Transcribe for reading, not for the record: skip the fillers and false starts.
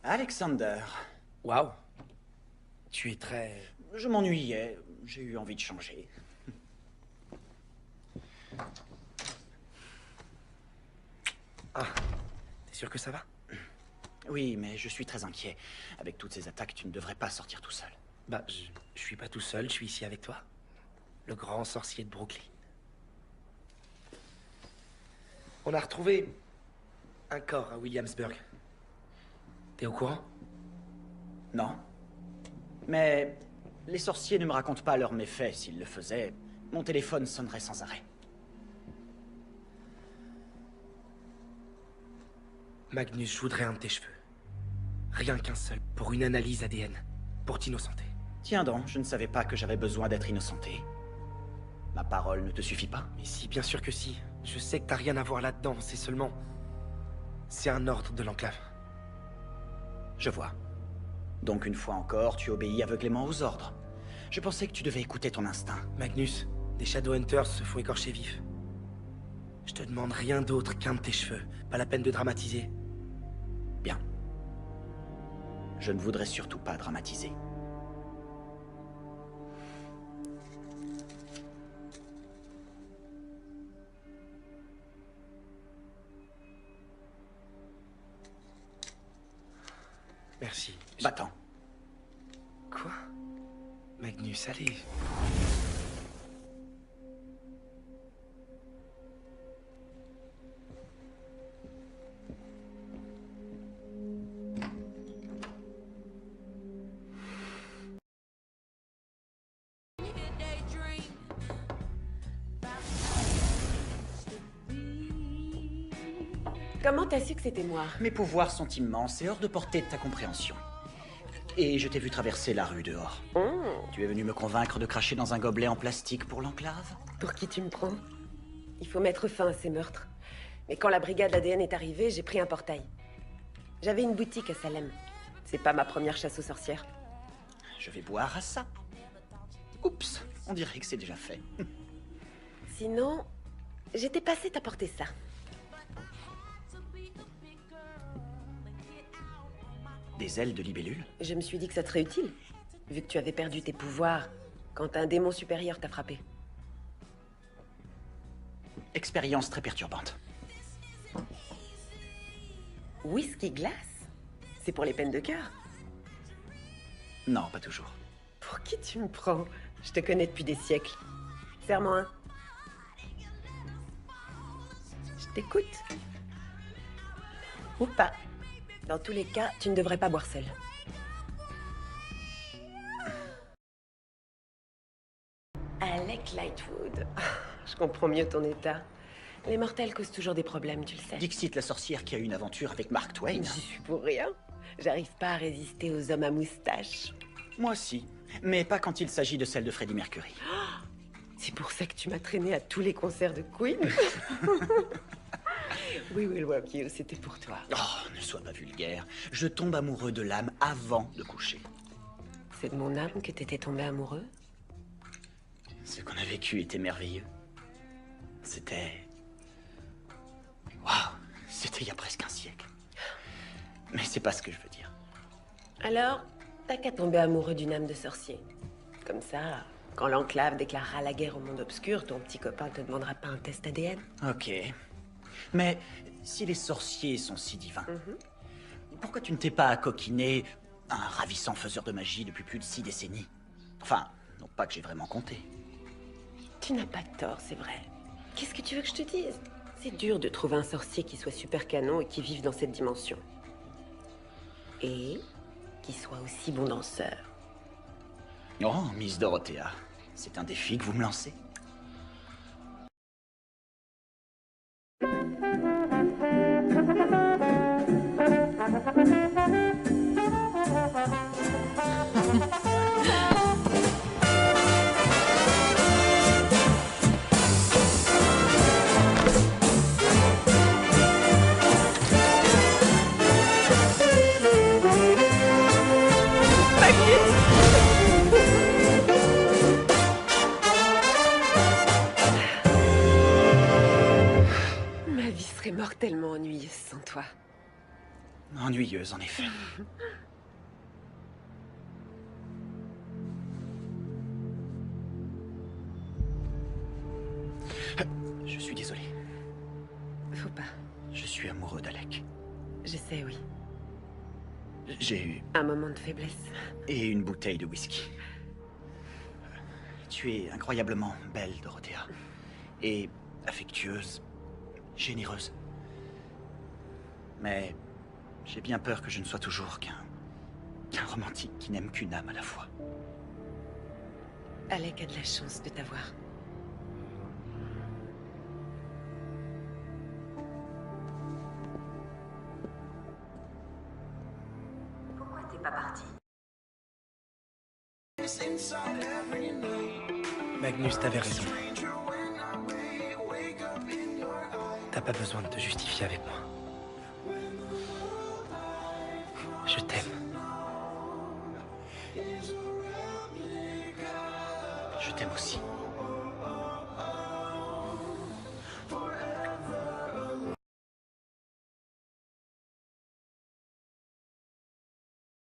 Alexander. Waouh. Tu es très... Je m'ennuyais, j'ai eu envie de changer. Ah, t'es sûr que ça va? Oui, mais je suis très inquiet. Avec toutes ces attaques, tu ne devrais pas sortir tout seul. Bah, je suis pas tout seul, je suis ici avec toi. Le grand sorcier de Brooklyn. On a retrouvé un corps à Williamsburg. T'es au courant? Non. Mais les sorciers ne me racontent pas leurs méfaits. S'ils le faisaient, mon téléphone sonnerait sans arrêt. Magnus, je voudrais un de tes cheveux. Rien qu'un seul, pour une analyse ADN. Pour t'innocenter. Tiens donc, je ne savais pas que j'avais besoin d'être innocenté. Ma parole ne te suffit pas? Mais si, bien sûr que si. Je sais que t'as rien à voir là-dedans, c'est seulement... C'est un ordre de l'enclave. Je vois. Donc une fois encore, tu obéis aveuglément aux ordres. Je pensais que tu devais écouter ton instinct. Magnus, des Shadowhunters se font écorcher vifs. Je te demande rien d'autre qu'un de tes cheveux. Pas la peine de dramatiser. Bien. Je ne voudrais surtout pas dramatiser. Merci. Va-t'en. Quoi? Magnus, allez. Comment t'as su que c'était moi? Mes pouvoirs sont immenses et hors de portée de ta compréhension. Et je t'ai vu traverser la rue dehors. Tu es venu me convaincre de cracher dans un gobelet en plastique pour l'enclave? Pour qui tu me prends? Il faut mettre fin à ces meurtres. Mais quand la brigade ADN est arrivée, j'ai pris un portail. J'avais une boutique à Salem. C'est pas ma première chasse aux sorcières. Je vais boire à ça. Oups, on dirait que c'est déjà fait. Sinon, j'étais passée t'apporter ça. Des ailes de libellule? Je me suis dit que ça te serait utile, vu que tu avais perdu tes pouvoirs quand un démon supérieur t'a frappé. Expérience très perturbante. Whisky glace? C'est pour les peines de cœur? Non, pas toujours. Pour qui tu me prends? Je te connais depuis des siècles. Serre-moi un. Je t'écoute. Ou pas. Dans tous les cas, tu ne devrais pas boire seul. Alec Lightwood. Je comprends mieux ton état. Les mortels causent toujours des problèmes, tu le sais. Dixit, la sorcière qui a eu une aventure avec Mark Twain. J'y suis pour rien. J'arrive pas à résister aux hommes à moustache. Moi aussi, mais pas quand il s'agit de celle de Freddie Mercury. C'est pour ça que tu m'as traîné à tous les concerts de Queen. We Will Rock You, c'était pour toi. Oh, ne sois pas vulgaire. Je tombe amoureux de l'âme avant de coucher. C'est de mon âme que t'étais tombé amoureux? Ce qu'on a vécu était merveilleux. C'était... Waouh, c'était il y a presque un siècle. Mais c'est pas ce que je veux dire. Alors, t'as qu'à tomber amoureux d'une âme de sorcier. Comme ça, quand l'enclave déclarera la guerre au monde obscur, ton petit copain te demandera pas un test ADN. Ok. Mais si les sorciers sont si divins, pourquoi tu ne t'es pas coquiné un ravissant faiseur de magie depuis plus de 6 décennies? Enfin, non pas que j'ai vraiment compté. Tu n'as pas tort, c'est vrai. Qu'est-ce que tu veux que je te dise? C'est dur de trouver un sorcier qui soit super canon et qui vive dans cette dimension. Et qui soit aussi bon danseur. Oh, Miss Dorothea, c'est un défi que vous me lancez. Ma vie serait mortellement ennuyeuse sans toi. Ennuyeuse, en effet. Je suis désolé. Faut pas. Je suis amoureux d'Alec. Je sais, oui. J'ai eu... Un moment de faiblesse. et une bouteille de whisky. Tu es incroyablement belle, Dorothea. Et affectueuse, généreuse. Mais j'ai bien peur que je ne sois toujours qu'un romantique qui n'aime qu'une âme à la fois. Alec a de la chance de t'avoir. Pourquoi t'es pas parti? Magnus, t'avais raison. T'as pas besoin de te justifier avec moi. Je t'aime. Je t'aime aussi.